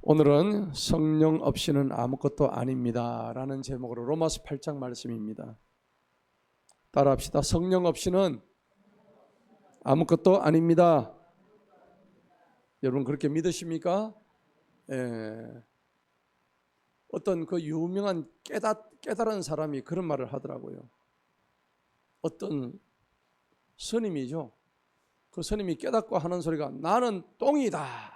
오늘은 성령 없이는 아무것도 아닙니다 라는 제목으로 로마서 8장 말씀입니다. 따라합시다. 성령 없이는 아무것도 아닙니다. 여러분 그렇게 믿으십니까? 예. 어떤 그 유명한 깨달은 사람이 그런 말을 하더라고요. 어떤 스님이죠. 그 스님이 깨닫고 하는 소리가 나는 똥이다.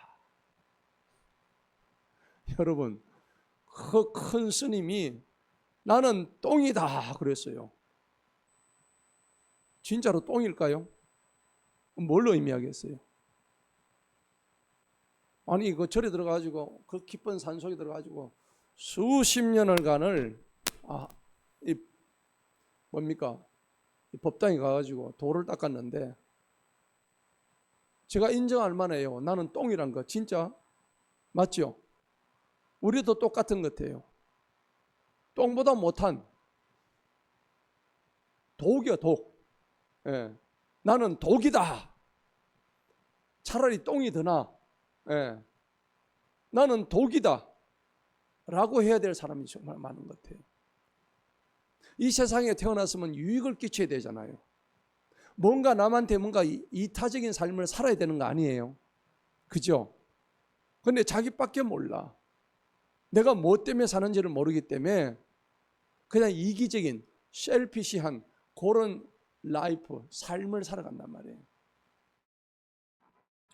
여러분 그 큰 스님이 나는 똥이다 그랬어요. 진짜로 똥일까요? 뭘 의미하겠어요? 아니 그 절에 들어가지고 그 깊은 산속에 들어가지고 수십 년을간을 이 뭡니까? 이 법당에 가가지고 돌을 닦았는데 제가 인정할 만해요. 나는 똥이란 거 진짜 맞죠? 우리도 똑같은 것 같아요. 똥보다 못한 독이야 독. 예. 나는 독이다. 차라리 똥이 더 나아. 예. 나는 독이다 라고 해야 될 사람이 정말 많은 것 같아요. 이 세상에 태어났으면 유익을 끼쳐야 되잖아요. 뭔가 남한테 뭔가 이타적인 삶을 살아야 되는 거 아니에요. 그죠? 근데 자기밖에 몰라. 내가 뭐 때문에 사는지를 모르기 때문에 그냥 이기적인 셀피시한 그런 라이프, 삶을 살아간단 말이에요.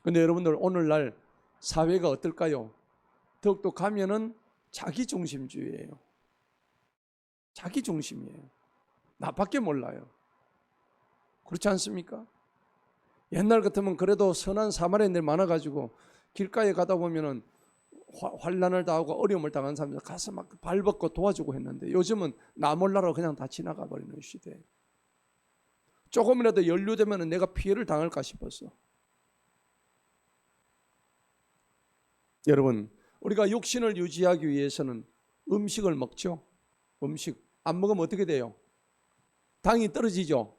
근데 여러분들 오늘날 사회가 어떨까요? 더욱더 가면은 자기중심주의예요. 자기중심이에요. 나밖에 몰라요. 그렇지 않습니까? 옛날 같으면 그래도 선한 사마리아인들 많아가지고 길가에 가다 보면은 환난을 당하고 어려움을 당한 사람들 가서 막 발벗고 도와주고 했는데 요즘은 나 몰라라 그냥 다 지나가 버리는 시대. 조금이라도 연루되면 내가 피해를 당할까 싶었어. 여러분 우리가 육신을 유지하기 위해서는 음식을 먹죠. 음식 안 먹으면 어떻게 돼요? 당이 떨어지죠.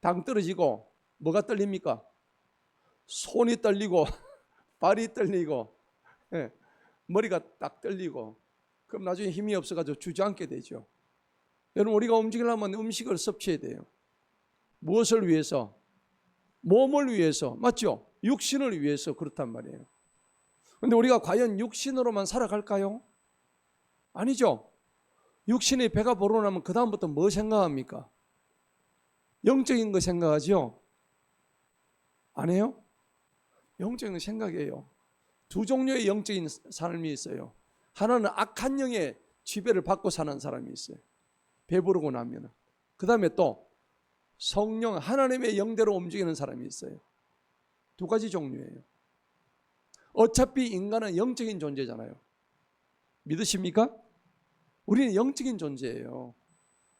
당 떨어지고 뭐가 떨립니까? 손이 떨리고 발이 떨리고 예, 머리가 딱 떨리고 그럼 나중에 힘이 없어가지고 주저앉게 되죠. 여러분 우리가 움직이려면 음식을 섭취해야 돼요. 무엇을 위해서? 몸을 위해서. 맞죠? 육신을 위해서 그렇단 말이에요. 그런데 우리가 과연 육신으로만 살아갈까요? 아니죠. 육신의 배가 불어나면 그 다음부터 뭐 생각합니까? 영적인 거 생각하죠? 안 해요? 영적인 생각이에요. 두 종류의 영적인 삶이 있어요. 하나는 악한 영의 지배를 받고 사는 사람이 있어요. 배부르고 나면. 그 다음에 또 성령 하나님의 영대로 움직이는 사람이 있어요. 두 가지 종류예요. 어차피 인간은 영적인 존재잖아요. 믿으십니까? 우리는 영적인 존재예요.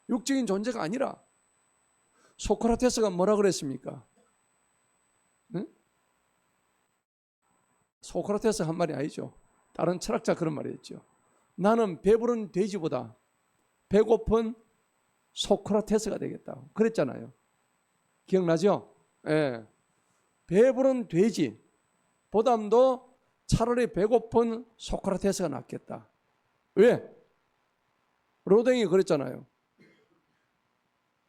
육적인 존재가 아니라. 소크라테스가 뭐라 그랬습니까? 응? 소크라테스 한 말이 아니죠. 다른 철학자 그런 말이 했죠. 나는 배부른 돼지보다 배고픈 소크라테스가 되겠다. 그랬잖아요. 기억나죠? 예. 배부른 돼지 보담도 차라리 배고픈 소크라테스가 낫겠다. 왜? 로댕이 그랬잖아요.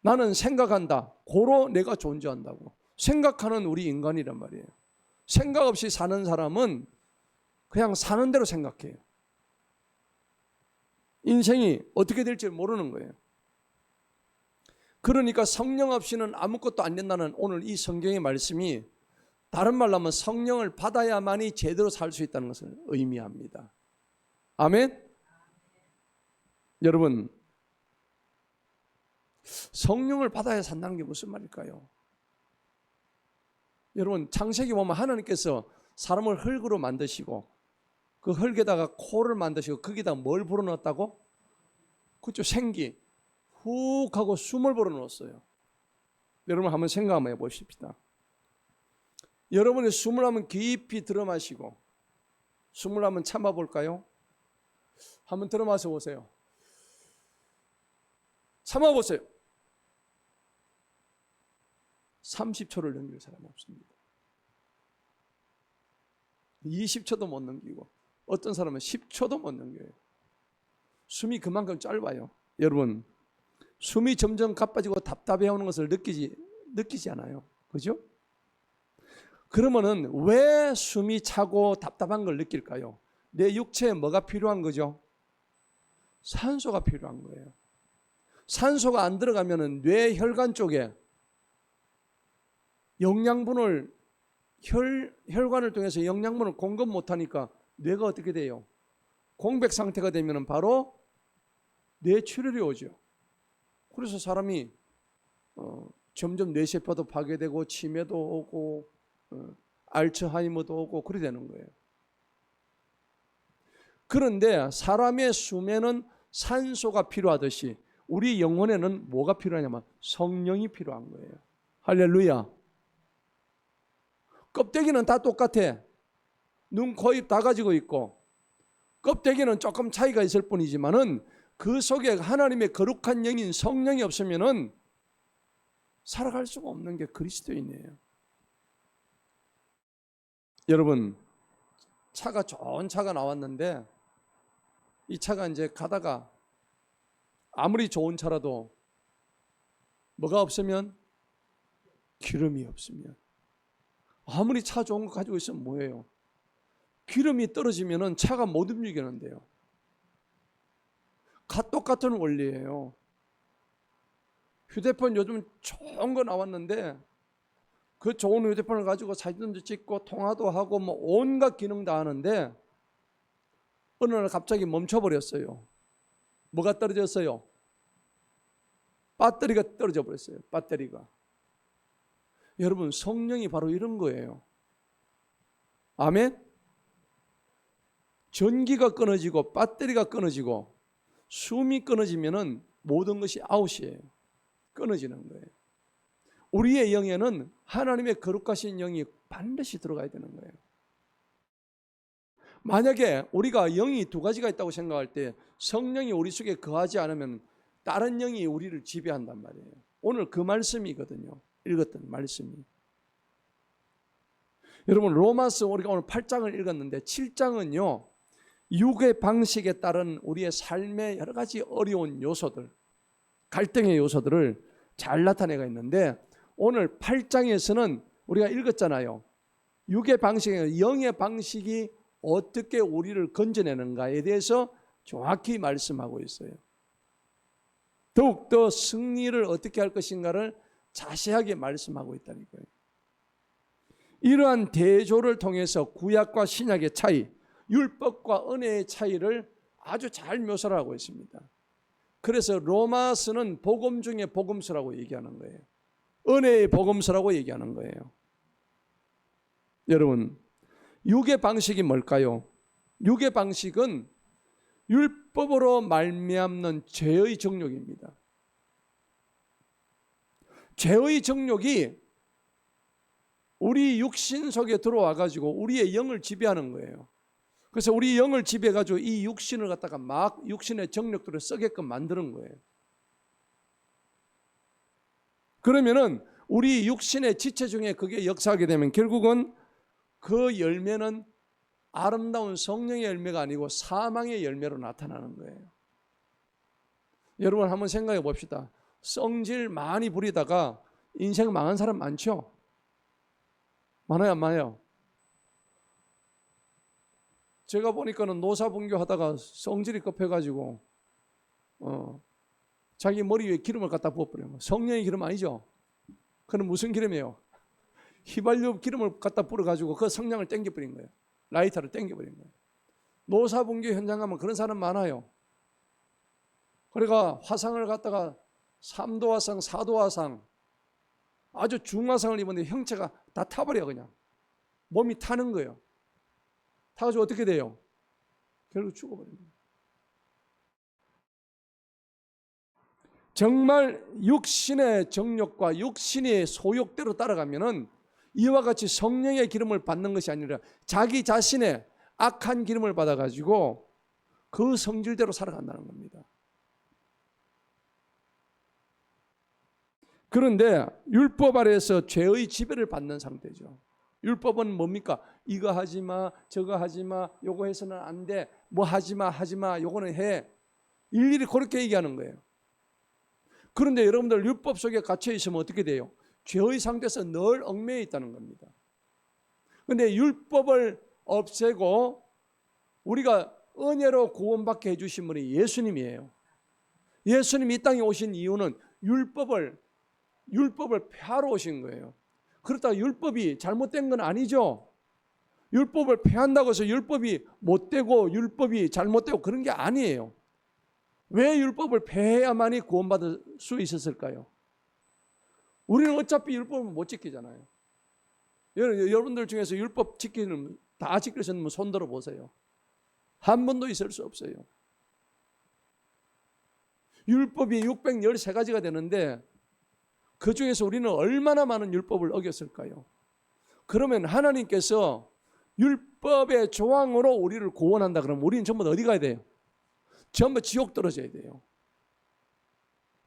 나는 생각한다. 고로 내가 존재한다고. 생각하는 우리 인간이란 말이에요. 생각 없이 사는 사람은 그냥 사는 대로 생각해요. 인생이 어떻게 될지 모르는 거예요. 그러니까 성령 없이는 아무것도 안 된다는 오늘 이 성경의 말씀이 다른 말로 하면 성령을 받아야만이 제대로 살 수 있다는 것을 의미합니다. 아멘? 여러분 성령을 받아야 산다는 게 무슨 말일까요? 여러분 창세기 보면 하나님께서 사람을 흙으로 만드시고 그 흙에다가 코를 만드시고 거기다 뭘 불어넣었다고? 그렇죠. 생기 훅 하고 숨을 불어넣었어요. 여러분 한번 생각 한번 해보십시다. 여러분이 숨을 한번 깊이 들어 마시고 숨을 한번 참아 볼까요? 한번 들어 마셔 보세요. 참아 보세요. 30초를 넘길 사람 없습니다. 20초도 못 넘기고 어떤 사람은 10초도 못 넘겨요. 숨이 그만큼 짧아요. 여러분, 숨이 점점 가빠지고 답답해오는 것을 느끼지 않아요. 그죠? 그러면은 왜 숨이 차고 답답한 걸 느낄까요? 내 육체에 뭐가 필요한 거죠? 산소가 필요한 거예요. 산소가 안 들어가면은 뇌 혈관 쪽에 영양분을 혈관을 통해서 영양분을 공급 못하니까 뇌가 어떻게 돼요? 공백 상태가 되면 바로 뇌출혈이 오죠. 그래서 사람이 점점 뇌세포도 파괴되고 치매도 오고 알츠하이머도 오고 그래 되는 거예요. 그런데 사람의 숨에는 산소가 필요하듯이 우리 영혼에는 뭐가 필요하냐면 성령이 필요한 거예요. 할렐루야. 껍데기는 다 똑같아. 눈, 코, 입 다 가지고 있고 껍데기는 조금 차이가 있을 뿐이지만은 그 속에 하나님의 거룩한 영인 성령이 없으면은 살아갈 수가 없는 게 그리스도인이에요. 여러분, 차가 좋은 차가 나왔는데 이 차가 이제 가다가 아무리 좋은 차라도 뭐가 없으면 기름이 없으면 아무리 차 좋은 거 가지고 있으면 뭐예요? 기름이 떨어지면은 차가 못 움직이는데요. 똑같은 원리예요. 휴대폰 요즘 좋은 거 나왔는데 그 좋은 휴대폰을 가지고 사진도 찍고 통화도 하고 뭐 온갖 기능 다 하는데 어느 날 갑자기 멈춰버렸어요. 뭐가 떨어졌어요? 배터리가 떨어져 버렸어요. 배터리가. 여러분, 성령이 바로 이런 거예요. 아멘? 전기가 끊어지고 배터리가 끊어지고 숨이 끊어지면은 모든 것이 아웃이에요. 끊어지는 거예요. 우리의 영에는 하나님의 거룩하신 영이 반드시 들어가야 되는 거예요. 만약에 우리가 영이 두 가지가 있다고 생각할 때 성령이 우리 속에 거하지 않으면 다른 영이 우리를 지배한단 말이에요. 오늘 그 말씀이거든요. 읽었던 말씀이. 여러분, 로마서 우리가 오늘 8장을 읽었는데 7장은요. 육의 방식에 따른 우리의 삶의 여러 가지 어려운 요소들, 갈등의 요소들을 잘 나타내고 있는데 오늘 8장에서는 우리가 읽었잖아요. 육의 방식에 영의 방식이 어떻게 우리를 건져내는가에 대해서 정확히 말씀하고 있어요. 더욱더 승리를 어떻게 할 것인가를 자세하게 말씀하고 있다니까요. 이러한 대조를 통해서 구약과 신약의 차이, 율법과 은혜의 차이를 아주 잘 묘사를 하고 있습니다. 그래서 로마서는 복음 중에 복음서라고 얘기하는 거예요. 은혜의 복음서라고 얘기하는 거예요. 여러분, 육의 방식이 뭘까요? 육의 방식은 율법으로 말미암는 죄의 정욕입니다. 죄의 정욕이 우리 육신 속에 들어와 가지고 우리의 영을 지배하는 거예요. 그래서 우리 영을 지배해 가지고 이 육신을 갖다가 막 육신의 정욕들을 썩게끔 만드는 거예요. 그러면은 우리 육신의 지체 중에 그게 역사하게 되면 결국은 그 열매는 아름다운 성령의 열매가 아니고 사망의 열매로 나타나는 거예요. 여러분 한번 생각해 봅시다. 성질 많이 부리다가 인생 망한 사람 많죠? 많아요, 안 많아요? 제가 보니까는 노사분교 하다가 성질이 급해가지고 자기 머리 위에 기름을 갖다 부어버려요. 성령의 기름 아니죠? 그건 무슨 기름이에요? 휘발유 기름을 갖다 뿌려가지고 그 성냥을 땡겨버린 거예요. 라이터를 땡겨버린 거예요. 노사분교 현장 가면 그런 사람 많아요. 그러니까 화상을 갖다가 3도 화상, 4도 화상, 아주 중화상을 입었는데 형체가 다 타버려. 그냥 몸이 타는 거예요. 타가지고 어떻게 돼요? 결국 죽어버립니다. 정말 육신의 정욕과 육신의 소욕대로 따라가면은 이와 같이 성령의 기름을 받는 것이 아니라 자기 자신의 악한 기름을 받아가지고 그 성질대로 살아간다는 겁니다. 그런데 율법 아래에서 죄의 지배를 받는 상태죠. 율법은 뭡니까? 이거 하지 마, 저거 하지 마, 요거 해서는 안 돼, 뭐 하지 마, 하지 마, 요거는 해. 일일이 그렇게 얘기하는 거예요. 그런데 여러분들 율법 속에 갇혀 있으면 어떻게 돼요? 죄의 상태에서 늘 얽매여 있다는 겁니다. 그런데 율법을 없애고 우리가 은혜로 구원받게 해주신 분이 예수님이에요. 예수님이 이 땅에 오신 이유는 율법을 폐하러 오신 거예요. 그렇다고 율법이 잘못된 건 아니죠. 율법을 폐한다고 해서 율법이 못되고 율법이 잘못되고 그런 게 아니에요. 왜 율법을 폐해야만이 구원받을 수 있었을까요? 우리는 어차피 율법을 못 지키잖아요. 여러분들 중에서 율법 지키는 다 지키셨으면 손 들어 보세요. 한 번도 있을 수 없어요. 율법이 613가지가 되는데 그 중에서 우리는 얼마나 많은 율법을 어겼을까요? 그러면 하나님께서 율법의 조항으로 우리를 구원한다 그러면 우리는 전부 어디 가야 돼요? 전부 지옥 떨어져야 돼요.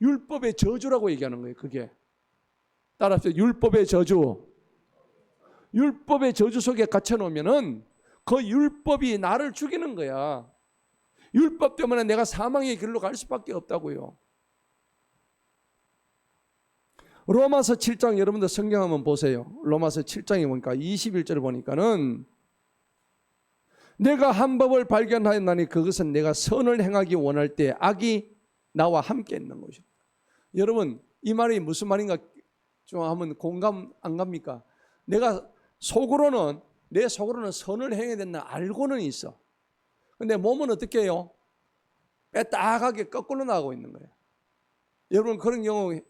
율법의 저주라고 얘기하는 거예요. 그게 따라서 율법의 저주. 율법의 저주 속에 갇혀놓으면은 그 율법이 나를 죽이는 거야. 율법 때문에 내가 사망의 길로 갈 수밖에 없다고요. 로마서 7장 여러분들 성경 한번 보세요. 로마서 7장에 보니까 21절 보니까는 내가 한 법을 발견하였나니 그것은 내가 선을 행하기 원할 때 악이 나와 함께 있는 것입니다. 여러분 이 말이 무슨 말인가 좀 한번 공감 안 갑니까? 내가 속으로는 내 속으로는 선을 행해야 된다 알고는 있어. 근데 몸은 어떻게 해요? 빼딱하게 거꾸로 나가고 있는 거예요. 여러분 그런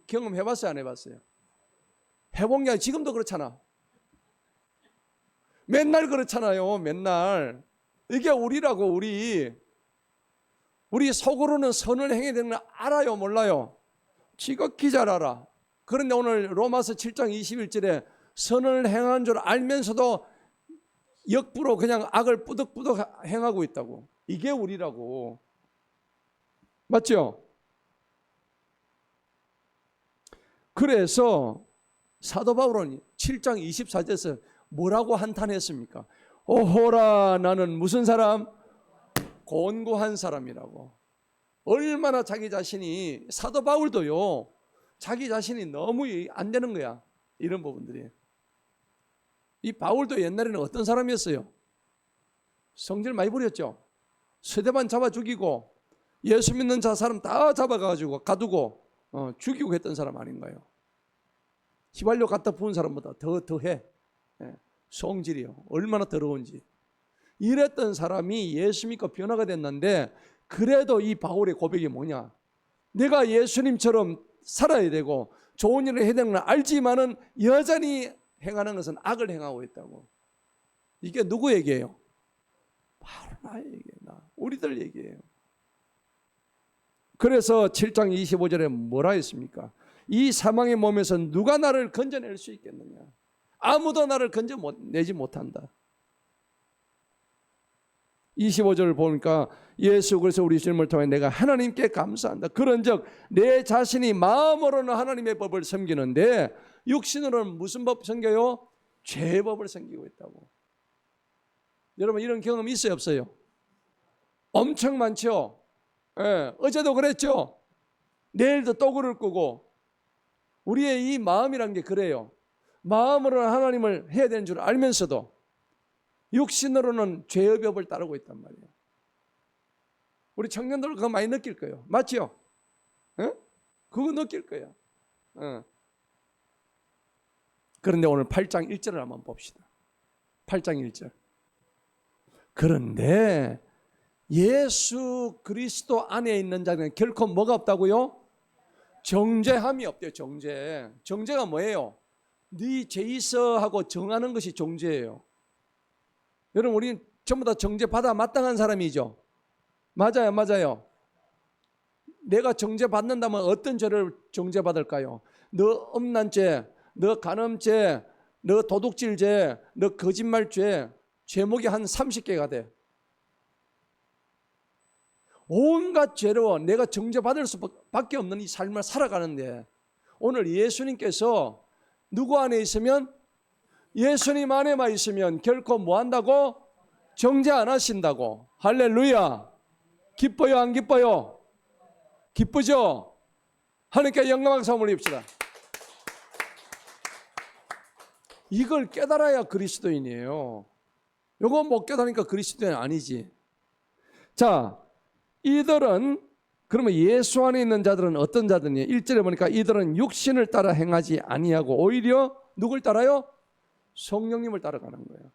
경험 해봤어요? 안 해봤어요? 해본 게 아니라 지금도 그렇잖아. 맨날 그렇잖아요. 맨날. 이게 우리라고. 우리 속으로는 선을 행해야 되는 걸 알아요? 몰라요? 지극히 잘 알아. 그런데 오늘 로마서 7장 21절에 선을 행한 줄 알면서도 역부로 그냥 악을 뿌덕뿌덕 행하고 있다고. 이게 우리라고. 맞죠? 그래서 사도 바울은 7장 24절에서 뭐라고 한탄했습니까? 오호라 나는 무슨 사람? 곤고한 사람이라고. 얼마나 자기 자신이, 사도 바울도요 자기 자신이 너무 안 되는 거야. 이런 부분들이. 이 바울도 옛날에는 어떤 사람이었어요? 성질 많이 부렸죠. 스데반 잡아 죽이고 예수 믿는 사람 다 잡아가지고 가두고 죽이고 했던 사람 아닌가요? 휘발유 갖다 부은 사람보다 더해. 성질이요. 얼마나 더러운지. 이랬던 사람이 예수 믿고 변화가 됐는데 그래도 이 바울의 고백이 뭐냐? 내가 예수님처럼 살아야 되고 좋은 일을 해야 되는 걸 알지만은 여전히 행하는 것은 악을 행하고 있다고. 이게 누구 얘기예요? 바로 나의 얘기예요. 우리들 얘기예요. 그래서 7장 25절에 뭐라 했습니까? 이 사망의 몸에서 누가 나를 건져낼 수 있겠느냐? 아무도 나를 건져내지 못한다. 25절을 보니까 예수 그리스도 우리 주님을 통해 내가 하나님께 감사한다. 그런즉 내 자신이 마음으로는 하나님의 법을 섬기는데 육신으로는 무슨 법 섬겨요? 죄의 법을 섬기고 있다고. 여러분 이런 경험 있어요 없어요? 엄청 많죠. 어제도 그랬죠. 내일도 또 그럴 거고. 우리의 이 마음이란 게 그래요. 마음으로는 하나님을 해야 되는 줄 알면서도 육신으로는 죄의 법을 따르고 있단 말이에요. 우리 청년들 그거 많이 느낄 거예요. 맞죠? 그거 느낄 거예요. 그런데 오늘 8장 1절을 한번 봅시다. 8장 1절. 그런데 예수 그리스도 안에 있는 자는 결코 뭐가 없다고요? 정죄함이 없대요. 정죄가 뭐예요? 네 죄 있어 하고 정하는 것이 정죄예요. 여러분 우리는 전부 다 정죄받아 마땅한 사람이죠. 맞아요. 내가 정죄받는다면 어떤 죄를 정죄받을까요? 너 음란죄, 너 간음죄, 너 도둑질죄, 너 거짓말죄, 죄목이 한 30개가 돼. 온갖 죄로 내가 정죄받을 수밖에 없는 이 삶을 살아가는데 오늘 예수님께서 누구 안에 있으면 예수님 안에만 있으면 결코 뭐 한다고? 정죄 안 하신다고. 할렐루야. 기뻐요, 안 기뻐요? 기쁘죠? 하나님께 영광 올립시다. 이걸 깨달아야 그리스도인이에요. 이거 못 깨달으니까 그리스도인 아니지. 자, 이들은 그러면 예수 안에 있는 자들은 어떤 자들이냐? 1절에 보니까 이들은 육신을 따라 행하지 아니하고 오히려 누굴 따라요? 성령님을 따라가는 거예요.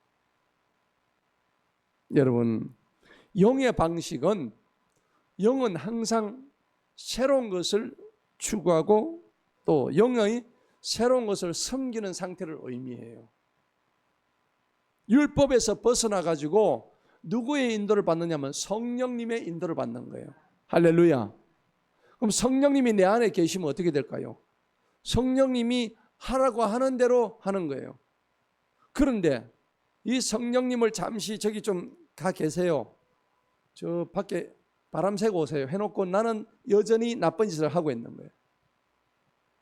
여러분, 영의 방식은 영은 항상 새로운 것을 추구하고 또 영의 새로운 것을 섬기는 상태를 의미해요. 율법에서 벗어나 가지고 누구의 인도를 받느냐면 성령님의 인도를 받는 거예요. 할렐루야. 그럼 성령님이 내 안에 계시면 어떻게 될까요? 성령님이 하라고 하는 대로 하는 거예요. 그런데 이 성령님을 잠시 저기 좀 가 계세요. 저 밖에 바람 쐬고 오세요. 해놓고 나는 여전히 나쁜 짓을 하고 있는 거예요.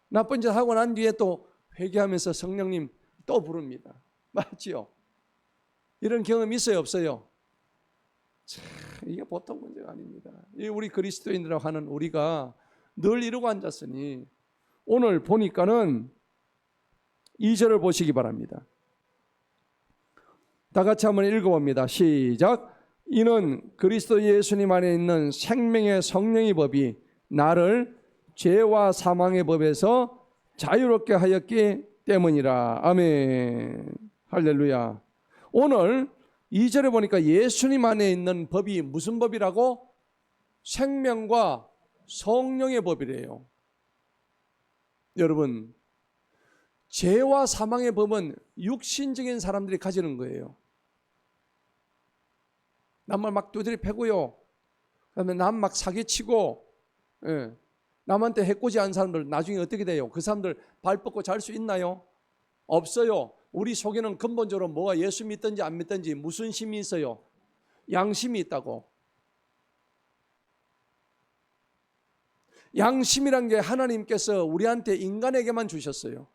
나쁜 짓을 하고 난 뒤에 또 회개하면서 성령님 또 부릅니다. 맞지요? 이런 경험 있어요, 없어요? 참, 이게 보통 문제가 아닙니다. 우리 그리스도인이라고 하는 우리가 늘 이러고 앉았으니 오늘 보니까는 2절을 보시기 바랍니다. 다 같이 한번 읽어봅니다. 시작. 이는 그리스도 예수님 안에 있는 생명의 성령의 법이 나를 죄와 사망의 법에서 자유롭게 하였기 때문이라. 아멘. 할렐루야. 오늘 2절에 보니까 예수님 안에 있는 법이 무슨 법이라고? 생명과 성령의 법이래요. 여러분, 죄와 사망의 법은 육신적인 사람들이 가지는 거예요. 남을 막 두드려 패고요. 그다음에 남 막 사기치고, 남한테 해코지 한 사람들 나중에 어떻게 돼요? 그 사람들 발 뻗고 잘 수 있나요? 없어요. 우리 속에는 근본적으로 뭐가 예수 믿든지 안 믿든지 무슨 심이 있어요? 양심이 있다고. 양심이란 게 하나님께서 우리한테 인간에게만 주셨어요.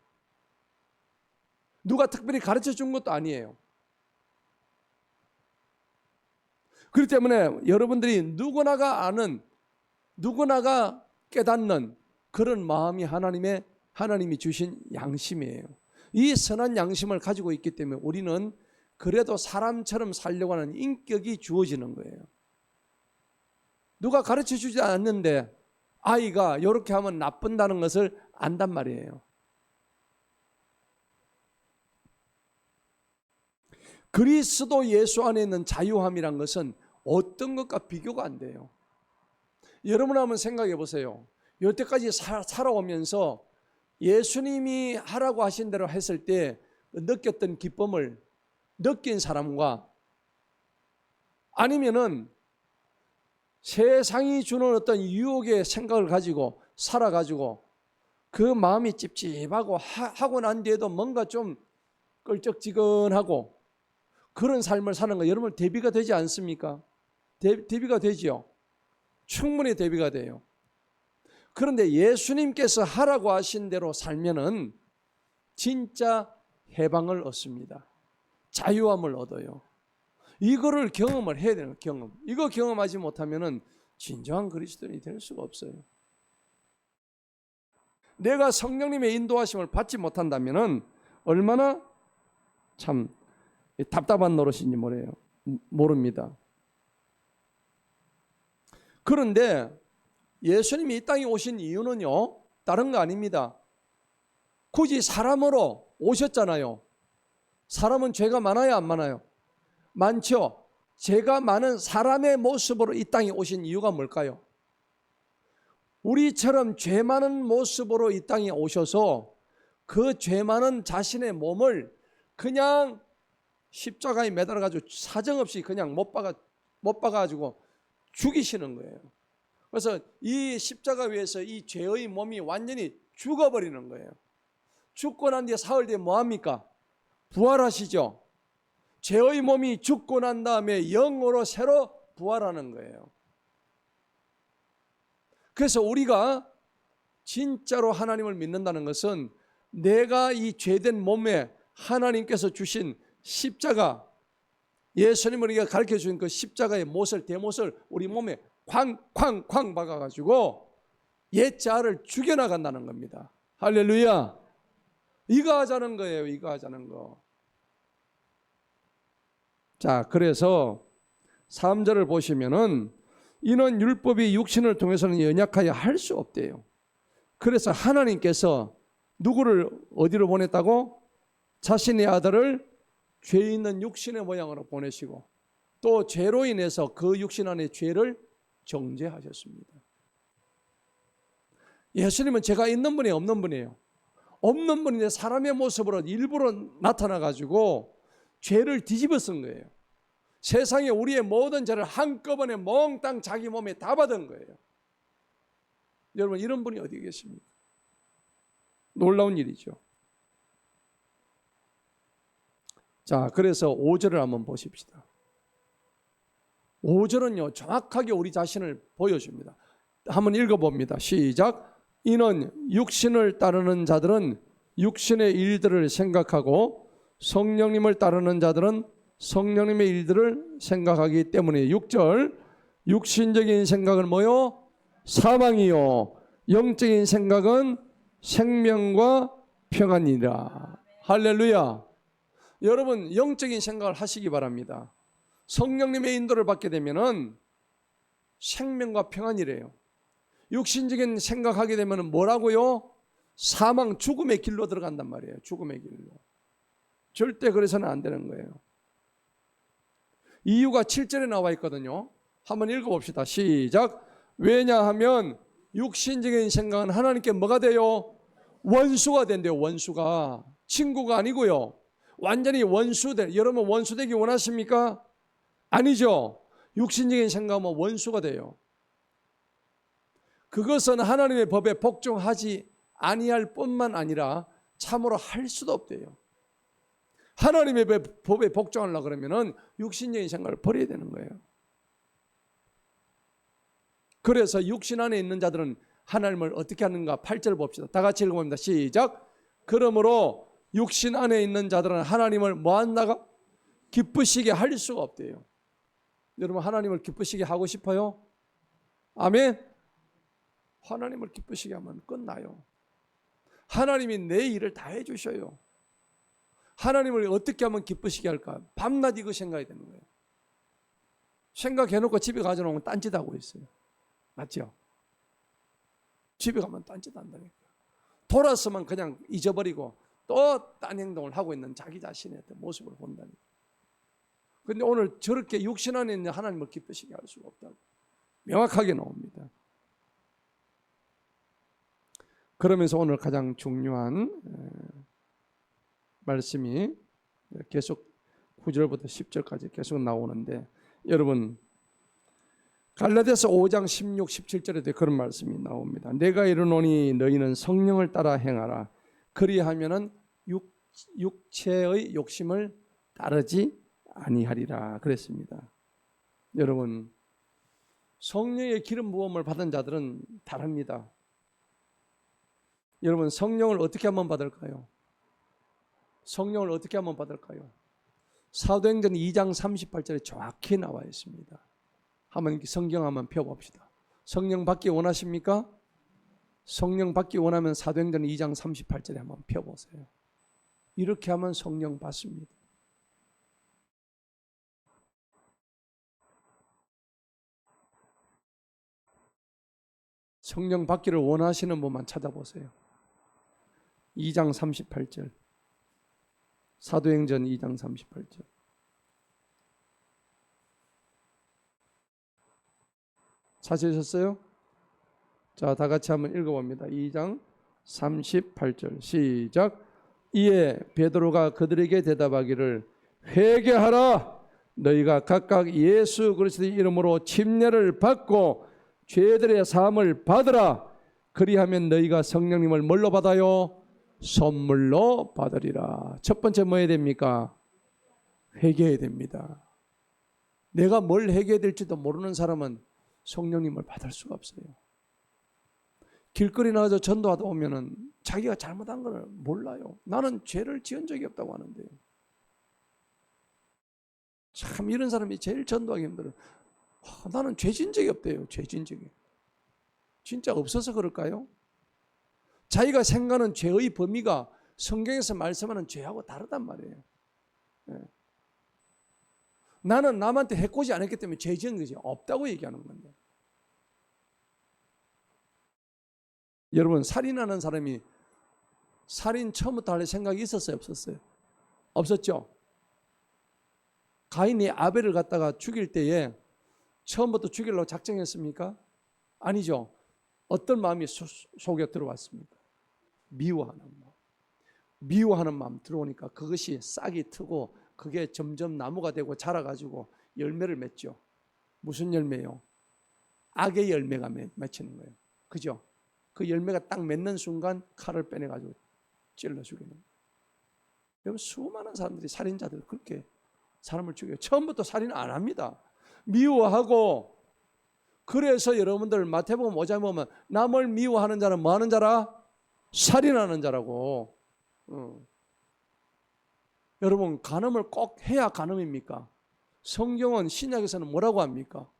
누가 특별히 가르쳐 준 것도 아니에요. 그렇기 때문에 여러분들이 누구나가 아는, 누구나가 깨닫는 그런 마음이 하나님이 주신 양심이에요. 이 선한 양심을 가지고 있기 때문에 우리는 그래도 사람처럼 살려고 하는 인격이 주어지는 거예요. 누가 가르쳐 주지 않는데 아이가 이렇게 하면 나쁜다는 것을 안단 말이에요. 그리스도 예수 안에 있는 자유함이란 것은 어떤 것과 비교가 안 돼요. 여러분 한번 생각해 보세요. 여태까지 살아오면서 예수님이 하라고 하신 대로 했을 때 느꼈던 기쁨을 느낀 사람과 아니면은 세상이 주는 어떤 유혹의 생각을 가지고 살아가지고 그 마음이 찝찝하고 하고 난 뒤에도 뭔가 좀 껄쩍지근하고 그런 삶을 사는 거 여러분 대비가 되지 않습니까? 대비가 되지요. 충분히 대비가 돼요. 그런데 예수님께서 하라고 하신 대로 살면은 진짜 해방을 얻습니다. 자유함을 얻어요. 이거를 경험을 해야 되는 경험. 이거 경험하지 못하면은 진정한 그리스도인이 될 수가 없어요. 내가 성령님의 인도하심을 받지 못한다면은 얼마나 참 답답한 노릇인지 모릅니다. 그런데 예수님이 이 땅에 오신 이유는요, 다른 거 아닙니다. 굳이 사람으로 오셨잖아요. 사람은 죄가 많아요, 안 많아요? 많죠. 죄가 많은 사람의 모습으로 이 땅에 오신 이유가 뭘까요? 우리처럼 죄 많은 모습으로 이 땅에 오셔서 그 죄 많은 자신의 몸을 그냥 십자가에 매달아가지고 사정없이 그냥 못 박아가지고 죽이시는 거예요. 그래서 이 십자가 위에서 이 죄의 몸이 완전히 죽어버리는 거예요. 죽고 난 뒤에 사흘 뒤에 뭐합니까? 부활하시죠. 죄의 몸이 죽고 난 다음에 영으로 새로 부활하는 거예요. 그래서 우리가 진짜로 하나님을 믿는다는 것은 내가 이 죄된 몸에 하나님께서 주신 십자가, 예수님을 우리가 가르쳐 주신 그 십자가의 못을, 대못을 우리 몸에 쾅쾅쾅 박아가지고 옛 자아를 죽여나간다는 겁니다. 할렐루야. 이거 하자는 거예요. 이거 하자는 거. 자, 그래서 3절을 보시면은 이는 율법이 육신을 통해서는 연약하여 할 수 없대요. 그래서 하나님께서 누구를 어디로 보냈다고? 자신의 아들을 죄 있는 육신의 모양으로 보내시고 또 죄로 인해서 그 육신 안에 죄를 정죄하셨습니다. 예수님은 죄가 있는 분이에요, 없는 분이에요? 없는 분인데 사람의 모습으로 일부러 나타나가지고 죄를 뒤집어 쓴 거예요. 세상에 우리의 모든 죄를 한꺼번에 몽땅 자기 몸에 다 받은 거예요. 여러분, 이런 분이 어디 계십니까? 놀라운 일이죠. 자, 그래서 5절을 한번 보십시다. 5절은요, 정확하게 우리 자신을 보여줍니다. 한번 읽어봅니다. 시작. 이는 육신을 따르는 자들은 육신의 일들을 생각하고 성령님을 따르는 자들은 성령님의 일들을 생각하기 때문에 6절. 육신적인 생각은 뭐요? 사망이요. 영적인 생각은 생명과 평안이라. 할렐루야. 여러분, 영적인 생각을 하시기 바랍니다. 성령님의 인도를 받게 되면은 생명과 평안이래요. 육신적인 생각하게 되면 뭐라고요? 사망, 죽음의 길로 들어간단 말이에요. 죽음의 길로. 절대 그래서는 안 되는 거예요. 이유가 7절에 나와 있거든요. 한번 읽어봅시다. 시작. 왜냐하면 육신적인 생각은 하나님께 뭐가 돼요? 원수가 된대요. 원수가. 친구가 아니고요. 완전히 원수돼. 여러분, 원수되기 원하십니까? 아니죠. 육신적인 생각은 원수가 돼요. 그것은 하나님의 법에 복종하지 아니할 뿐만 아니라 참으로 할 수도 없대요. 하나님의 법에 복종하려고 그러면은 육신적인 생각을 버려야 되는 거예요. 그래서 육신 안에 있는 자들은 하나님을 어떻게 하는가? 8절 봅시다. 다 같이 읽어봅니다. 시작. 그러므로 육신 안에 있는 자들은 하나님을 뭐 한다가? 기쁘시게 할 수가 없대요. 여러분, 하나님을 기쁘시게 하고 싶어요? 아멘. 하나님을 기쁘시게 하면 끝나요. 하나님이 내 일을 다 해주셔요. 하나님을 어떻게 하면 기쁘시게 할까? 밤낮 이거 생각이 되는 거예요. 생각해놓고 집에 가져놓으면 딴짓하고 있어요. 맞죠? 집에 가면 딴짓한다니까. 돌아서면 그냥 잊어버리고 또 딴 행동을 하고 있는 자기 자신의 모습을 본다니까. 근데 오늘 저렇게 육신 안에 있는 하나님을 기쁘시게 할 수가 없다고 명확하게 나옵니다. 그러면서 오늘 가장 중요한 말씀이 계속 9절부터 10절까지 계속 나오는데, 여러분 갈라디아서 5장 16, 17절에도 그런 말씀이 나옵니다. 내가 이르노니 너희는 성령을 따라 행하라. 그리하면은 육체의 욕심을 따르지 아니하리라 그랬습니다. 여러분, 성령의 기름 부음을 받은 자들은 다릅니다. 여러분, 성령을 어떻게 하면 받을까요? 성령을 어떻게 하면 받을까요? 사도행전 2장 38절에 정확히 나와 있습니다. 한번 성경 한번 펴봅시다. 성령 받기 원하십니까? 성령 받기 원하면 사도행전 2장 38절에 한번 펴보세요. 이렇게 하면 성령 받습니다. 성령 받기를 원하시는 분만 찾아보세요. 2장 38절. 사도행전 2장 38절. 찾으셨어요? 자, 다 같이 한번 읽어봅니다. 2장 38절 시작. 이에 베드로가 그들에게 대답하기를 회개하라. 너희가 각각 예수 그리스도의 이름으로 침례를 받고 죄들의 사함을 받으라. 그리하면 너희가 성령님을 뭘로 받아요? 선물로 받으리라. 첫 번째 뭐 해야 됩니까? 회개해야 됩니다. 내가 뭘 회개해야 될지도 모르는 사람은 성령님을 받을 수가 없어요. 길거리 나가서 전도하다 보면은 자기가 잘못한 걸 몰라요. 나는 죄를 지은 적이 없다고 하는데요. 참 이런 사람이 제일 전도하기 힘들어요. 나는 죄 지은 적이 없대요. 죄 지은 적이. 진짜 없어서 그럴까요? 자기가 생각하는 죄의 범위가 성경에서 말씀하는 죄하고 다르단 말이에요. 네. 나는 남한테 해코지 안 했기 때문에 죄 지은 것이 없다고 얘기하는 건데. 여러분, 살인하는 사람이 살인 처음부터 할 생각이 있었어요? 없었어요? 없었죠? 가인이 아벨을 갖다가 죽일 때에 처음부터 죽이려고 작정했습니까? 아니죠. 어떤 마음이 속에 들어왔습니까? 미워하는 마음. 미워하는 마음 들어오니까 그것이 싹이 트고 그게 점점 나무가 되고 자라가지고 열매를 맺죠. 무슨 열매요? 악의 열매가 맺히는 거예요. 그죠? 그 열매가 딱 맺는 순간 칼을 빼내가지고 찔러 죽이는 거예요. 여러분, 수많은 사람들이 살인자들 그렇게 사람을 죽여요. 처음부터 살인 안 합니다. 미워하고. 그래서 여러분들 마태복음 5장에 보면 남을 미워하는 자는 뭐 하는 자라? 살인하는 자라고. 여러분, 간음을 꼭 해야 간음입니까? 성경은 신약에서는 뭐라고 합니까?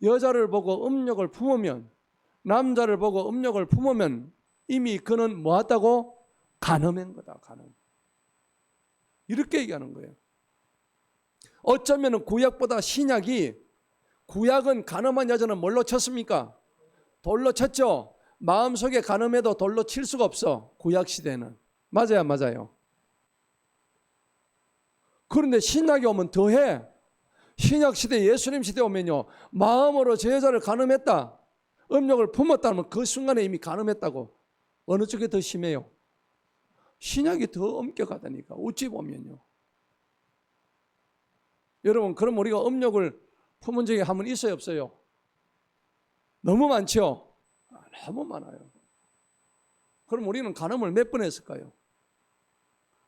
여자를 보고 음욕을 품으면, 남자를 보고 음욕을 품으면 이미 그는 뭐 했다고? 간음한 거다. 간음. 이렇게 얘기하는 거예요. 어쩌면 구약보다 신약이, 구약은 간음한 여자는 뭘로 쳤습니까? 돌로 쳤죠. 마음속에 간음해도 돌로 칠 수가 없어. 구약 시대는. 맞아요, 맞아요. 그런데 신약에 오면 더해. 신약 시대, 예수님 시대 오면요, 마음으로 제 여자를 간음했다, 음욕을 품었다면 그 순간에 이미 간음했다고. 어느 쪽이 더 심해요? 신약이 더 엄격하다니까. 어찌 보면요. 여러분, 그럼 우리가 음욕을 품은 적이 한 번 있어요, 없어요? 너무 많죠? 너무 많아요. 그럼 우리는 간음을 몇 번 했을까요?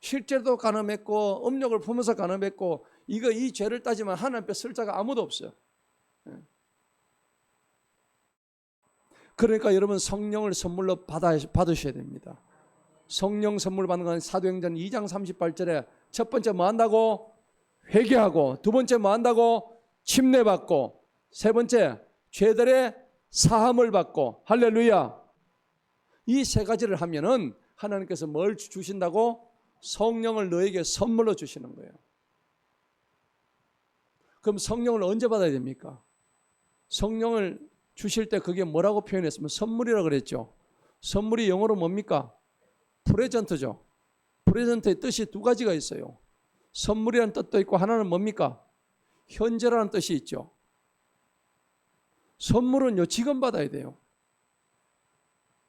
실제로 간음했고 음욕을 품어서 간음했고, 이 죄를 따지면 하나님 앞에 쓸 자가 아무도 없어요. 그러니까 여러분, 성령을 선물로 받으셔야 됩니다. 성령 선물 받는 건 사도행전 2장 38절에 첫 번째 뭐 한다고? 회개하고, 두 번째 뭐 한다고? 침례받고, 세 번째 죄들의 사함을 받고. 할렐루야. 이 세 가지를 하면은 하나님께서 뭘 주신다고? 성령을 너에게 선물로 주시는 거예요. 그럼 성령을 언제 받아야 됩니까? 성령을 주실 때 그게 뭐라고 표현했으면 선물이라고 그랬죠. 선물이 영어로 뭡니까? 프레젠트죠. 프레젠트의 뜻이 두 가지가 있어요. 선물이라는 뜻도 있고, 하나는 뭡니까? 현재라는 뜻이 있죠. 선물은요, 지금 받아야 돼요.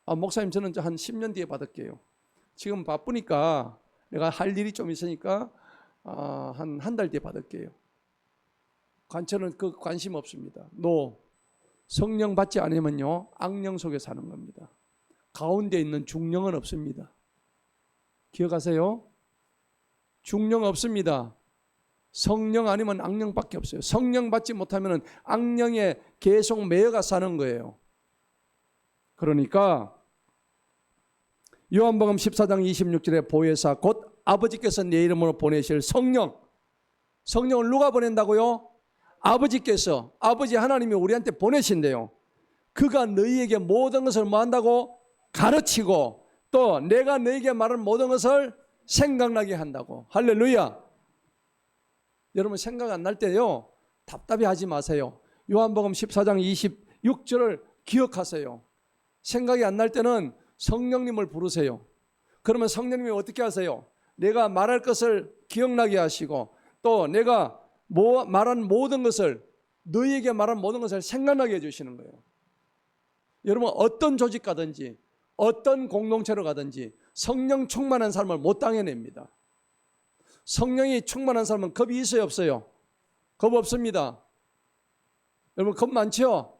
목사님, 저는 한 10년 뒤에 받을게요. 지금 바쁘니까, 내가 할 일이 좀 있으니까 한 달 뒤에 받을게요. 저는 그 관심 없습니다. 성령 받지 않으면요, 악령 속에 사는 겁니다. 가운데 있는 중령은 없습니다. 기억하세요? 중령 없습니다. 성령 아니면 악령밖에 없어요. 성령 받지 못하면 악령에 계속 매여가 사는 거예요. 그러니까 요한복음 14장 26절에 보혜사 곧 아버지께서 내 이름으로 보내실 성령을 누가 보낸다고요? 아버지께서, 아버지 하나님이 우리한테 보내신대요. 그가 너희에게 모든 것을 뭐 한다고? 가르치고, 또 내가 너희에게 말한 모든 것을 생각나게 한다고. 할렐루야. 여러분, 생각 안 날 때요, 답답해 하지 마세요. 요한복음 14장 26절을 기억하세요. 생각이 안 날 때는 성령님을 부르세요. 그러면 성령님이 어떻게 하세요? 내가 말할 것을 기억나게 하시고, 또 내가 말한 모든 것을, 너희에게 말한 모든 것을 생각나게 해주시는 거예요. 여러분, 어떤 조직 가든지 어떤 공동체로 가든지 성령 충만한 삶을 못 당해냅니다. 성령이 충만한 사람은 겁이 있어요, 없어요? 겁 없습니다. 여러분, 겁 많죠?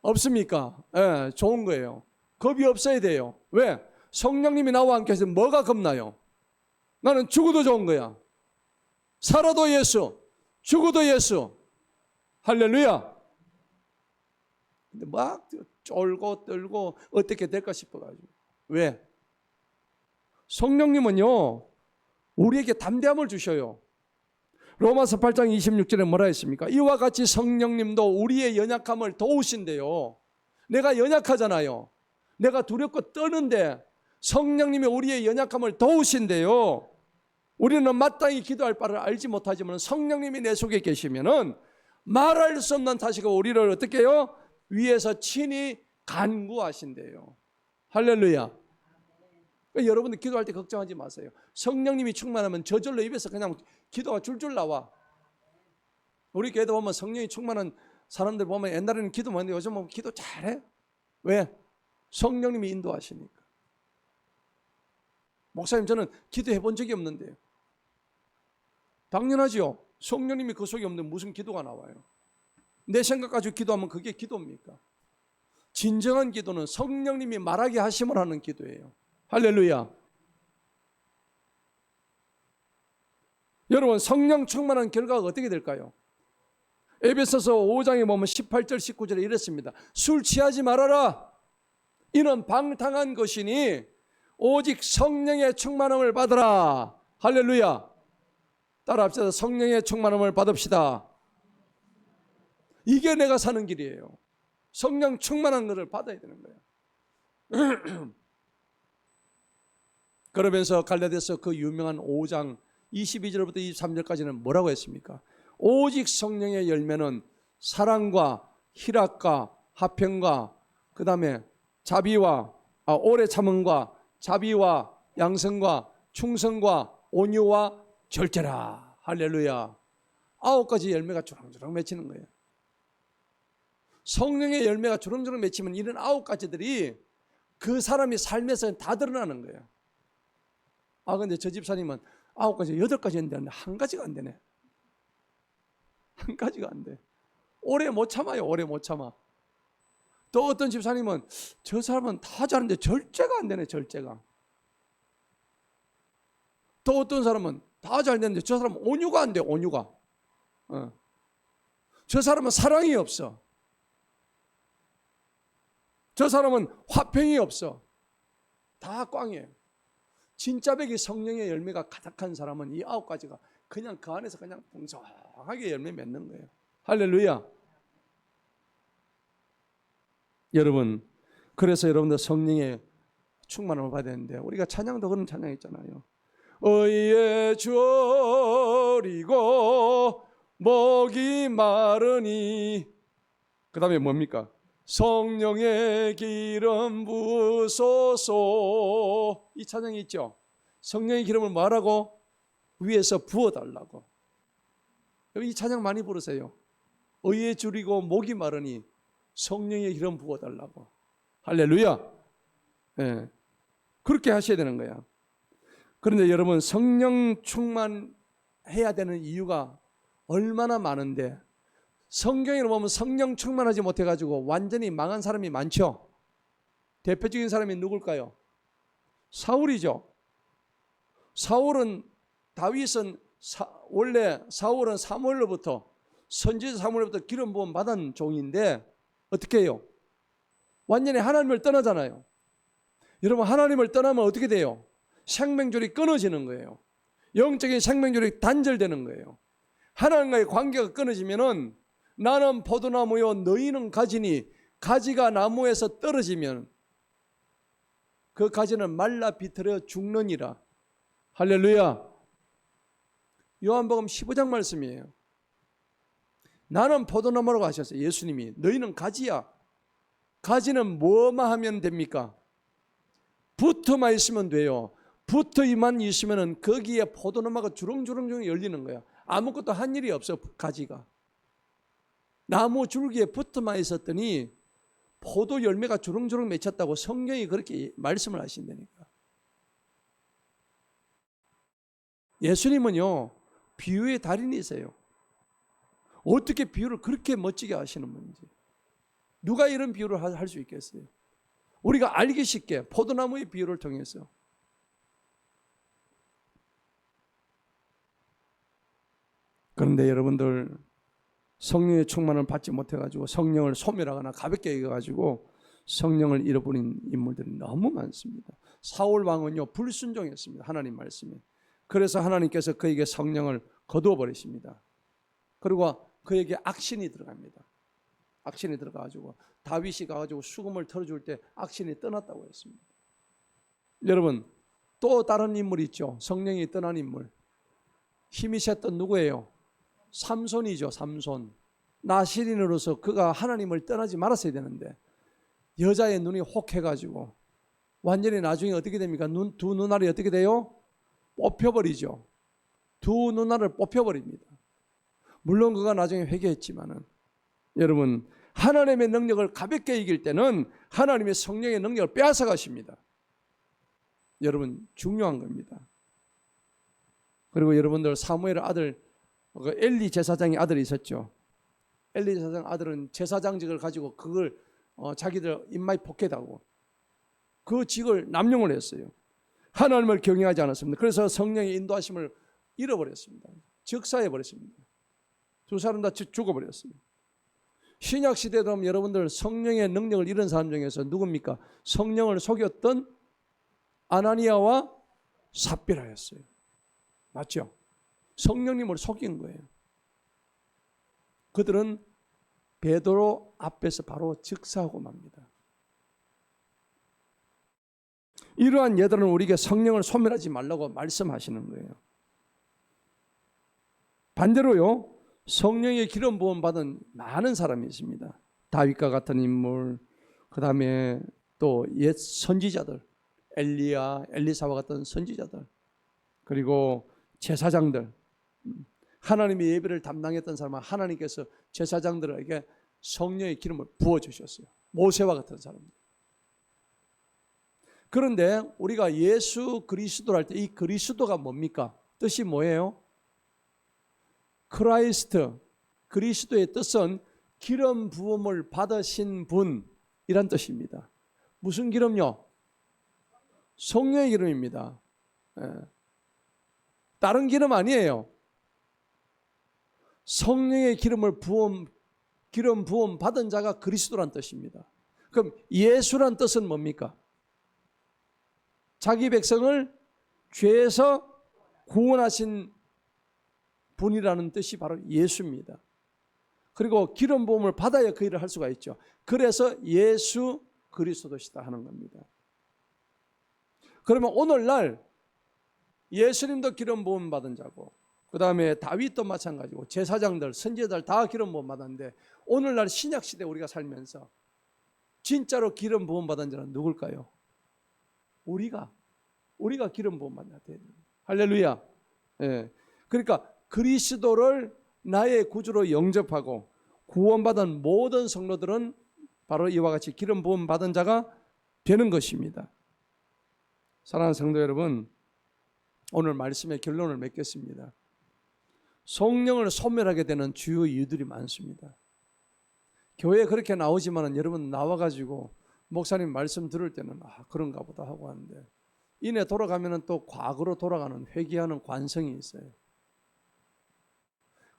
없습니까? 예, 좋은 거예요. 겁이 없어야 돼요. 왜? 성령님이 나와 함께 해서 뭐가 겁나요? 나는 죽어도 좋은 거야. 살아도 예수, 죽어도 예수. 할렐루야. 근데 막 쫄고 떨고 어떻게 될까 싶어가지고. 왜? 성령님은요 우리에게 담대함을 주셔요. 로마서 8장 26절에 뭐라 했습니까? 이와 같이 성령님도 우리의 연약함을 도우신대요. 내가 연약하잖아요. 내가 두렵고 떠는데 성령님이 우리의 연약함을 도우신대요. 우리는 마땅히 기도할 바를 알지 못하지만 성령님이 내 속에 계시면은 말할 수 없는 다시가 우리를 어떻게 해요? 위에서 친히 간구하신대요. 할렐루야. 그러니까 여러분들 기도할 때 걱정하지 마세요. 성령님이 충만하면 저절로 입에서 그냥 기도가 줄줄 나와. 우리 교회도 보면 성령이 충만한 사람들 보면 옛날에는 기도 못했는데 요즘 보면 기도 잘해. 왜? 성령님이 인도하시니까. 목사님 저는 기도해 본 적이 없는데요. 당연하죠. 성령님이 그 속에 없는데 무슨 기도가 나와요? 내 생각 가지고 기도하면 그게 기도입니까? 진정한 기도는 성령님이 말하게 하심을 하는 기도예요. 할렐루야. 여러분 성령 충만한 결과가 어떻게 될까요? 에베소서 5장에 보면 18절 19절에 이랬습니다. 술 취하지 말아라. 이는 방탕한 것이니 오직 성령의 충만함을 받으라. 할렐루야. 따라합시다. 성령의 충만함을 받읍시다. 이게 내가 사는 길이에요. 성령 충만한 것을 받아야 되는 거예요. 그러면서 갈라디아서 그 유명한 5장 22절부터 23절까지는 뭐라고 했습니까? 오직 성령의 열매는 사랑과 희락과 화평과 그 다음에 자비와 오래 참음과 자비와 양성과 충성과 온유와 절제라. 할렐루야. 9가지 열매가 주렁주렁 맺히는 거예요. 성령의 열매가 주렁주렁 맺히면 이런 9가지들이 그 사람이 삶에서 다 드러나는 거예요. 근데 저 집사님은 9가지, 8가지 했는데 한 가지가 안 되네. 한 가지가 안 돼. 오래 못 참아요. 오래 못 참아. 또 어떤 집사님은 저 사람은 다 잘하는데 절제가 안 되네. 절제가. 또 어떤 사람은 다 잘 되는데 저 사람은 온유가 안 돼. 온유가. 저 사람은 사랑이 없어. 저 사람은 화평이 없어. 다 꽝이에요. 진짜 백이 성령의 열매가 가득한 사람은 이 9가지가 그냥 그 안에서 그냥 풍성하게 열매 맺는 거예요. 할렐루야. 여러분, 그래서 여러분들 성령의 충만함을 받아야 되는데 우리가 찬양도 그런 찬양 있잖아요. 의에 저리고 목이 마르니 그 다음에 뭡니까? 성령의 기름 부으소서. 이 찬양이 있죠. 성령의 기름을 뭐하라고? 위에서 부어달라고. 이 찬양 많이 부르세요. 의에 줄이고 목이 마르니 성령의 기름 부어달라고. 할렐루야. 네. 그렇게 하셔야 되는 거야. 그런데 여러분 성령 충만해야 되는 이유가 얼마나 많은데 성경에 보면 성령 충만하지 못해가지고 완전히 망한 사람이 많죠. 대표적인 사람이 누굴까요? 사울이죠. 다윗은 원래 사울은 사무엘로부터 선지자 사무엘로부터 기름 부음 받은 종인데 어떻게 해요? 완전히 하나님을 떠나잖아요. 여러분 하나님을 떠나면 어떻게 돼요? 생명줄이 끊어지는 거예요. 영적인 생명줄이 단절되는 거예요. 하나님과의 관계가 끊어지면은 나는 포도나무요 너희는 가지니 가지가 나무에서 떨어지면 그 가지는 말라 비틀어 죽느니라. 할렐루야. 요한복음 15장 말씀이에요. 나는 포도나무라고 하셨어요. 예수님이. 너희는 가지야. 가지는 뭐만 하면 됩니까? 붙어만 있으면 돼요. 붙어만 있으면 거기에 포도나무가 주렁주렁 열리는 거야. 아무것도 한 일이 없어. 가지가. 나무 줄기에 붙어만 있었더니 포도 열매가 주렁주렁 맺혔다고 성경이 그렇게 말씀을 하신다니까. 예수님은요 비유의 달인이세요. 어떻게 비유를 그렇게 멋지게 하시는 분인지. 누가 이런 비유를 할 수 있겠어요? 우리가 알기 쉽게 포도나무의 비유를 통해서. 그런데 여러분들 성령의 충만을 받지 못해가지고 성령을 소멸하거나 가볍게 여겨가지고 성령을 잃어버린 인물들이 너무 많습니다. 사울 왕은요 불순종했습니다. 하나님 말씀에. 그래서 하나님께서 그에게 성령을 거두어 버리십니다. 그리고 그에게 악신이 들어갑니다. 악신이 들어가가지고 다윗이 가가지고 수금을 털어줄 때 악신이 떠났다고 했습니다. 여러분 또 다른 인물이 있죠. 성령이 떠난 인물. 힘이 셌던 누구예요? 삼손이죠. 삼손. 나시린으로서 그가 하나님을 떠나지 말았어야 되는데 여자의 눈이 혹해가지고 완전히 나중에 어떻게 됩니까? 두 눈알이 어떻게 돼요? 뽑혀버리죠. 두 눈알을 뽑혀버립니다. 물론 그가 나중에 회개했지만은 여러분 하나님의 능력을 가볍게 이길 때는 하나님의 성령의 능력을 빼앗아 가십니다. 여러분 중요한 겁니다. 그리고 여러분들 사무엘 아들 엘리 제사장의 아들이 있었죠. 엘리 제사장 아들은 제사장직을 가지고 그걸 자기들 입마에 포켓하고 그 직을 남용을 했어요. 하나님을 경외하지 않았습니다. 그래서 성령의 인도하심을 잃어버렸습니다. 즉사해버렸습니다. 두 사람 다 죽어버렸습니다. 신약 시대에 보면 여러분들 성령의 능력을 잃은 사람 중에서 누굽니까? 성령을 속였던 아나니아와 삽비라였어요. 맞죠? 성령님을 속인 거예요. 그들은 베드로 앞에서 바로 즉사하고 맙니다. 이러한 예들은 우리에게 성령을 소멸하지 말라고 말씀하시는 거예요. 반대로요, 성령의 기름 부음 받은 많은 사람이 있습니다. 다윗과 같은 인물, 그 다음에 또 옛 선지자들, 엘리야, 엘리사와 같은 선지자들, 그리고 제사장들, 하나님의 예배를 담당했던 사람은 하나님께서 제사장들에게 성령의 기름을 부어주셨어요. 모세와 같은 사람들. 그런데 우리가 예수 그리스도를 할 때 이 그리스도가 뭡니까? 뜻이 뭐예요? 크라이스트, 그리스도의 뜻은 기름 부음을 받으신 분이란 뜻입니다. 무슨 기름요? 성령의 기름입니다. 다른 기름 아니에요. 성령의 기름 부음 받은 자가 그리스도란 뜻입니다. 그럼 예수란 뜻은 뭡니까? 자기 백성을 죄에서 구원하신 분이라는 뜻이 바로 예수입니다. 그리고 기름 부음을 받아야 그 일을 할 수가 있죠. 그래서 예수 그리스도시다 하는 겁니다. 그러면 오늘날 예수님도 기름 부음 받은 자고, 그 다음에 다윗도 마찬가지고, 제사장들, 선지자들 다 기름 부음 받았는데, 오늘날 신약 시대 우리가 살면서 진짜로 기름 부음 받은 자는 누굴까요? 우리가 기름 부음 받아야 돼요. 할렐루야. 예. 그러니까 그리스도를 나의 구주로 영접하고 구원받은 모든 성도들은 바로 이와 같이 기름 부음 받은 자가 되는 것입니다. 사랑하는 성도 여러분, 오늘 말씀의 결론을 맺겠습니다. 성령을 소멸하게 되는 주요 이유들이 많습니다. 교회에 그렇게 나오지만 여러분 나와가지고 목사님 말씀 들을 때는 그런가 보다 하고 하는데, 이내 돌아가면 또 과거로 돌아가는 회개하는 관성이 있어요.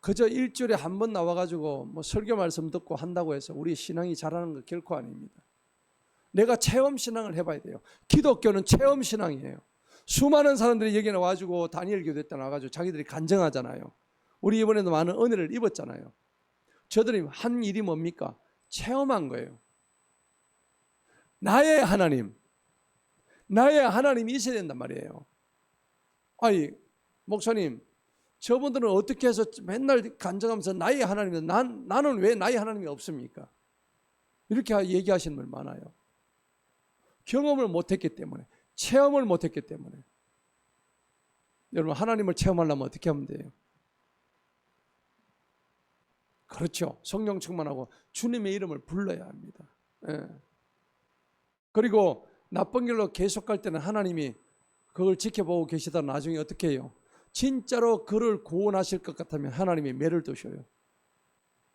그저 일주일에 한 번 나와가지고 뭐 설교 말씀 듣고 한다고 해서 우리 신앙이 자라는 거 결코 아닙니다. 내가 체험 신앙을 해봐야 돼요. 기독교는 체험 신앙이에요. 수많은 사람들이 여기 나와가지고 다니엘 교회 때 나와가지고 자기들이 간증하잖아요. 우리 이번에도 많은 은혜를 입었잖아요. 저들이 한 일이 뭡니까? 체험한 거예요. 나의 하나님이 있어야 된단 말이에요. 아니 목사님, 저분들은 어떻게 해서 맨날 간증하면서 나의 하나님이, 나는 왜 나의 하나님이 없습니까? 이렇게 얘기하시는 분 많아요. 경험을 못했기 때문에, 체험을 못했기 때문에. 여러분, 하나님을 체험하려면 어떻게 하면 돼요? 그렇죠. 성령 충만하고 주님의 이름을 불러야 합니다. 예. 그리고 나쁜 길로 계속 갈 때는 하나님이 그걸 지켜보고 계시다 나중에 어떻게 해요? 진짜로 그를 구원하실 것 같으면 하나님이 매를 드셔요.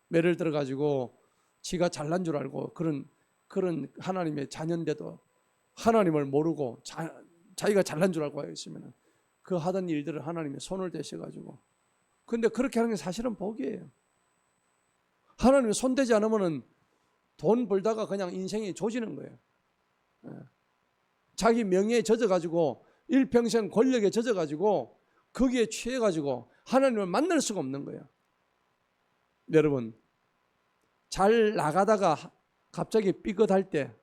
매를 들어가지고 지가 잘난 줄 알고 그런 하나님의 자녀인데도 하나님을 모르고 자기가 잘난 줄 알고 있으면 그 하던 일들을 하나님이 손을 대셔가지고, 근데 그렇게 하는 게 사실은 복이에요. 하나님이 손대지 않으면 돈 벌다가 그냥 인생이 조지는 거예요. 자기 명예에 젖어가지고 일평생 권력에 젖어가지고 거기에 취해가지고 하나님을 만날 수가 없는 거예요. 여러분, 잘 나가다가 갑자기 삐끗할 때,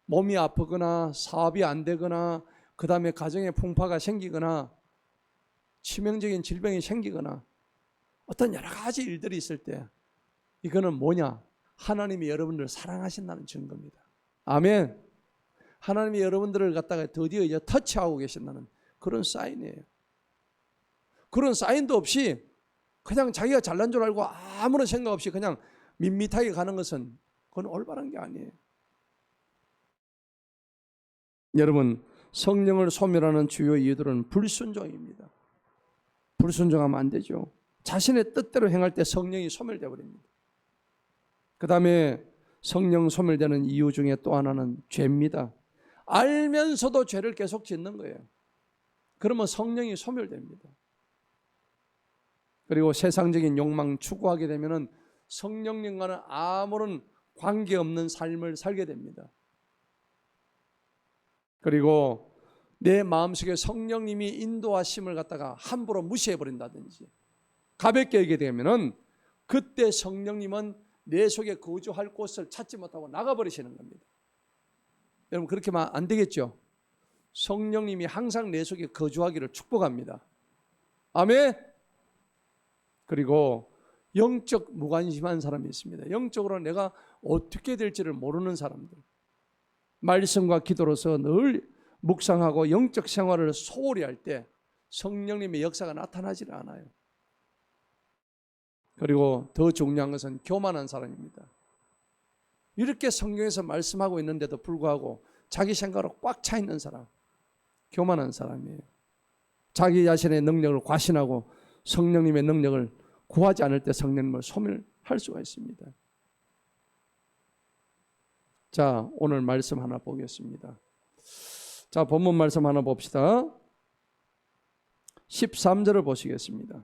몸이 아프거나 사업이 안 되거나 그 다음에 가정에 풍파가 생기거나 치명적인 질병이 생기거나 어떤 여러 가지 일들이 있을 때, 이거는 뭐냐? 하나님이 여러분들을 사랑하신다는 증거입니다. 아멘. 하나님이 여러분들을 갖다가 드디어 이제 터치하고 계신다는 그런 사인이에요. 그런 사인도 없이 그냥 자기가 잘난 줄 알고 아무런 생각 없이 그냥 밋밋하게 가는 것은 그건 올바른 게 아니에요. 여러분, 성령을 소멸하는 주요 이유들은 불순종입니다. 불순종하면 안 되죠. 자신의 뜻대로 행할 때 성령이 소멸되어 버립니다. 그 다음에 성령 소멸되는 이유 중에 또 하나는 죄입니다. 알면서도 죄를 계속 짓는 거예요. 그러면 성령이 소멸됩니다. 그리고 세상적인 욕망 추구하게 되면 성령님과는 아무런 관계없는 삶을 살게 됩니다. 그리고 내 마음속에 성령님이 인도하심을 갖다가 함부로 무시해버린다든지 가볍게 여기게 되면 그때 성령님은 내 속에 거주할 곳을 찾지 못하고 나가버리시는 겁니다. 여러분, 그렇게 하면 안 되겠죠? 성령님이 항상 내 속에 거주하기를 축복합니다. 아멘. 그리고 영적 무관심한 사람이 있습니다. 영적으로 내가 어떻게 될지를 모르는 사람들, 말씀과 기도로서 늘 묵상하고 영적 생활을 소홀히 할 때 성령님의 역사가 나타나질 않아요. 그리고 더 중요한 것은 교만한 사람입니다. 이렇게 성경에서 말씀하고 있는데도 불구하고 자기 생각으로 꽉 차 있는 사람, 교만한 사람이에요. 자기 자신의 능력을 과신하고 성령님의 능력을 구하지 않을 때 성령님을 소멸할 수가 있습니다. 자, 오늘 말씀 하나 보겠습니다. 자, 본문 말씀 하나 봅시다. 13절을 보시겠습니다.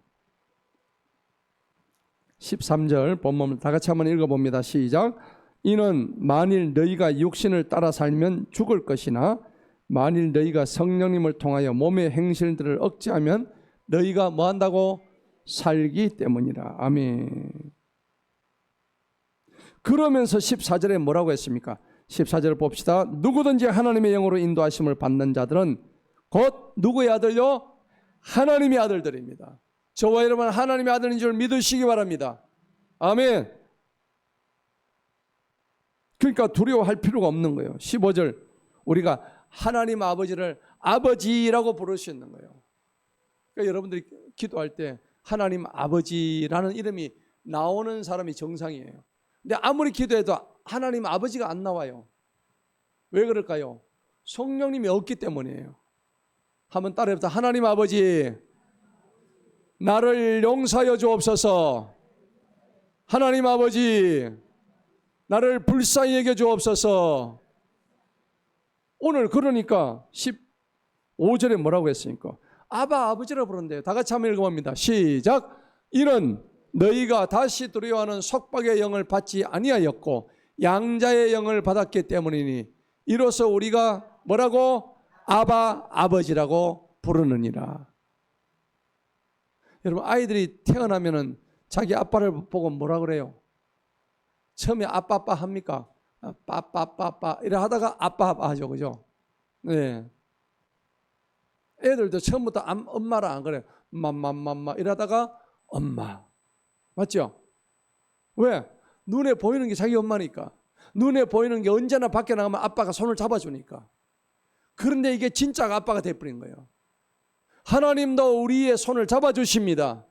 13절 본문 다 같이 한번 읽어봅니다. 시작. 이는 만일 너희가 육신을 따라 살면 죽을 것이나 만일 너희가 성령님을 통하여 몸의 행실들을 억제하면 너희가 뭐 한다고? 살기 때문이라. 아멘. 그러면서 14절에 뭐라고 했습니까? 14절 봅시다. 누구든지 하나님의 영으로 인도하심을 받는 자들은 곧 누구의 아들요? 하나님의 아들들입니다. 저와 여러분 하나님의 아들인 줄 믿으시기 바랍니다. 아멘. 그러니까 두려워할 필요가 없는 거예요. 15절 우리가 하나님 아버지를 아버지라고 부를 수 있는 거예요. 그러니까 여러분들이 기도할 때 하나님 아버지라는 이름이 나오는 사람이 정상이에요. 근데 아무리 기도해도 하나님 아버지가 안 나와요. 왜 그럴까요? 성령님이 없기 때문이에요. 한번 따라해보자. 하나님 아버지, 나를 용서하여 주옵소서. 하나님 아버지, 나를 불쌍히 여겨 주옵소서. 오늘 그러니까 15절에 뭐라고 했습니까? 아바 아버지라 부른대요. 다 같이 한번 읽어봅니다. 시작. 이는 너희가 다시 두려워하는 속박의 영을 받지 아니하였고 양자의 영을 받았기 때문이니 이로써 우리가 뭐라고? 아바 아버지라고 부르느니라. 여러분, 아이들이 태어나면은 자기 아빠를 보고 뭐라 그래요? 처음에 아빠 합니까? 빠빠빠빠 이래 하다가 아빠 하죠, 그죠? 네. 애들도 처음부터 엄마라 안 그래요. 맘맘맘마 이러다가 엄마. 맞죠? 왜? 눈에 보이는 게 자기 엄마니까. 눈에 보이는 게 언제나 밖에 나가면 아빠가 손을 잡아주니까. 그런데 이게 진짜 아빠가 돼버린 거예요. 하나님도 우리의 손을 잡아주십니다.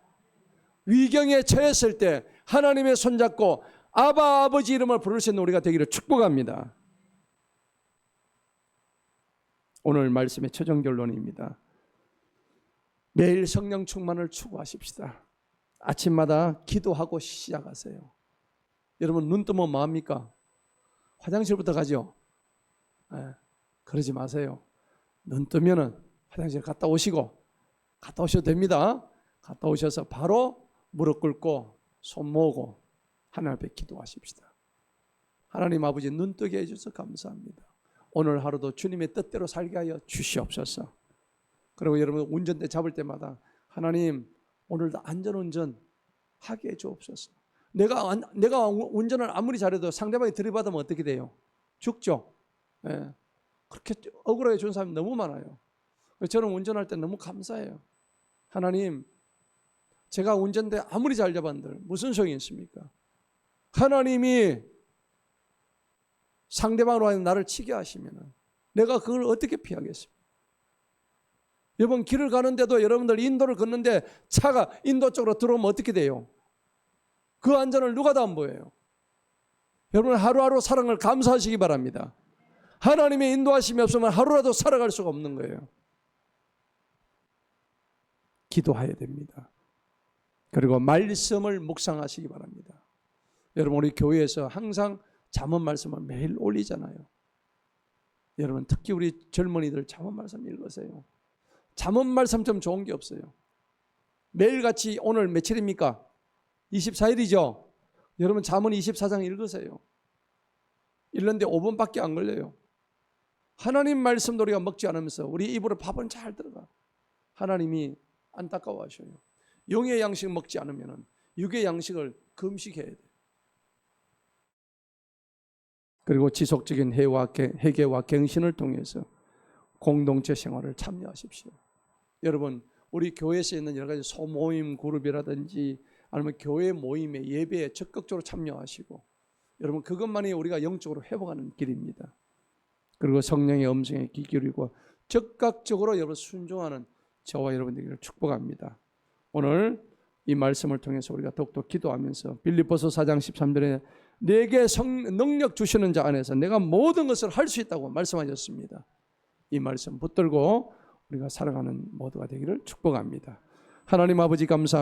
위경에 처했을 때 하나님의 손 잡고 아바 아버지 이름을 부를 수 있는 우리가 되기를 축복합니다. 오늘 말씀의 최종 결론입니다. 매일 성령 충만을 추구하십시다. 아침마다 기도하고 시작하세요. 여러분, 눈 뜨면 뭐합니까? 화장실부터 가죠? 네, 그러지 마세요. 눈 뜨면은 화장실 갔다 오셔도 됩니다. 갔다 오셔서 바로 무릎 꿇고 손 모으고 하나님 앞에 기도하십시다. 하나님 아버지 눈뜨게 해주셔서 감사합니다. 오늘 하루도 주님의 뜻대로 살게 하여 주시옵소서. 그리고 여러분 운전대 잡을 때마다 하나님 오늘도 안전운전 하게 해주옵소서. 내가 운전을 아무리 잘해도 상대방이 들이받으면 어떻게 돼요? 죽죠. 예. 그렇게 억울하게 준 사람이 너무 많아요. 저는 운전할 때 너무 감사해요. 하나님, 제가 운전대 아무리 잘 잡았는들 무슨 소용이 있습니까? 하나님이 상대방으로 하여 나를 치게 하시면 내가 그걸 어떻게 피하겠습니까? 이번 길을 가는데도 여러분들 인도를 걷는데 차가 인도 쪽으로 들어오면 어떻게 돼요? 그 안전을 누가 담보해요? 여러분 하루하루 사랑을 감사하시기 바랍니다. 하나님의 인도하심이 없으면 하루라도 살아갈 수가 없는 거예요. 기도해야 됩니다. 그리고 말씀을 묵상하시기 바랍니다. 여러분 우리 교회에서 항상 잠언 말씀을 매일 올리잖아요. 여러분 특히 우리 젊은이들 잠언 말씀 읽으세요. 잠언 말씀 좀 좋은 게 없어요. 매일같이 오늘 며칠입니까? 24일이죠. 여러분 잠언 24장 읽으세요. 읽는데 5분밖에 안 걸려요. 하나님 말씀도 우리가 먹지 않으면서 우리 입으로 밥은 잘 들어가. 하나님이 안타까워하셔요. 영의 양식 먹지 않으면 육의 양식을 금식해야 돼요. 그리고 지속적인 회개와 갱신을 통해서 공동체 생활을 참여하십시오. 여러분 우리 교회에서 있는 여러 가지 소모임 그룹이라든지 아니면 교회 모임의 예배에 적극적으로 참여하시고 여러분 그것만이 우리가 영적으로 회복하는 길입니다. 그리고 성령의 음성에 귀 기울이고 적극적으로 여러분 순종하는 저와 여러분들을 축복합니다. 오늘 이 말씀을 통해서 우리가 더욱더 기도하면서 빌립보서 4장 13절에 내게 능력 주시는 자 안에서 내가 모든 것을 할 수 있다고 말씀하셨습니다. 이 말씀 붙들고 우리가 살아가는 모두가 되기를 축복합니다. 하나님 아버지 감사합니다.